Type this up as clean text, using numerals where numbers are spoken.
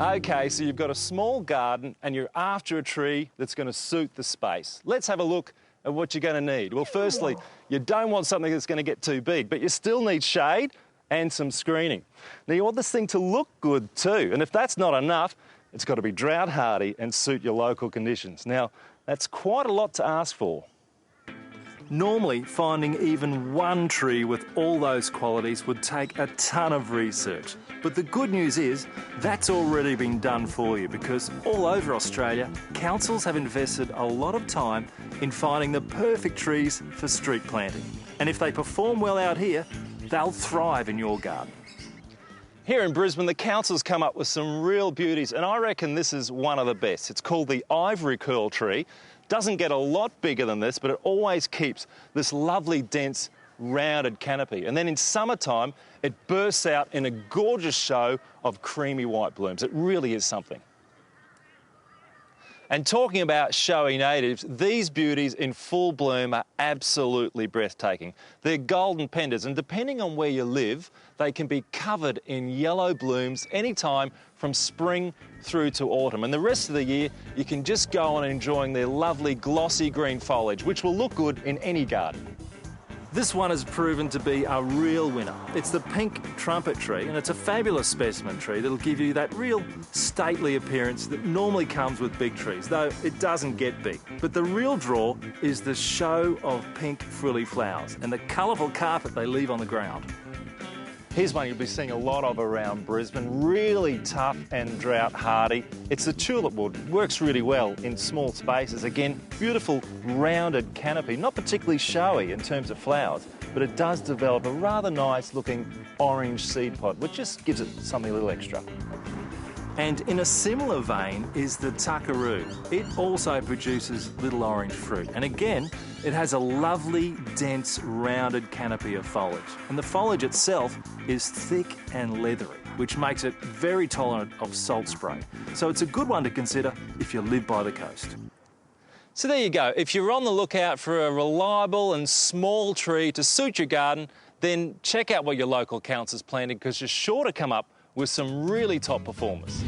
Okay, so you've got a small garden and you're after a tree that's going to suit the space. Let's have a look at what you're going to need. Well, firstly, you don't want something that's going to get too big, but you still need shade and some screening. Now, you want this thing to look good too, and if that's not enough, it's got to be drought hardy and suit your local conditions. Now, that's quite a lot to ask for. Normally, finding even one tree with all those qualities would take a ton of research. But the good news is that's already been done for you, because all over Australia, councils have invested a lot of time in finding the perfect trees for street planting. And if they perform well out here, they'll thrive in your garden. Here in Brisbane, the council's come up with some real beauties, and I reckon this is one of the best. It's called the ivory curl tree. Doesn't get a lot bigger than this, but it always keeps this lovely, dense, rounded canopy. And then in summertime, it bursts out in a gorgeous show of creamy white blooms. It really is something. And talking about showy natives, these beauties in full bloom are absolutely breathtaking. They're golden pendants, and depending on where you live, they can be covered in yellow blooms anytime from spring through to autumn. And the rest of the year, you can just go on enjoying their lovely glossy green foliage, which will look good in any garden. This one has proven to be a real winner. It's the pink trumpet tree, and it's a fabulous specimen tree that'll give you that real stately appearance that normally comes with big trees, though it doesn't get big. But the real draw is the show of pink frilly flowers and the colourful carpet they leave on the ground. Here's one you'll be seeing a lot of around Brisbane, really tough and drought hardy. It's the tulip wood, works really well in small spaces. Again, beautiful rounded canopy, not particularly showy in terms of flowers, but it does develop a rather nice looking orange seed pod, which just gives it something a little extra. And in a similar vein is the tuckaroo. It also produces little orange fruit. And again, it has a lovely, dense, rounded canopy of foliage. And the foliage itself is thick and leathery, which makes it very tolerant of salt spray. So it's a good one to consider if you live by the coast. So there you go. If you're on the lookout for a reliable and small tree to suit your garden, then check out what your local council's planting, because you're sure to come up with some really top performers.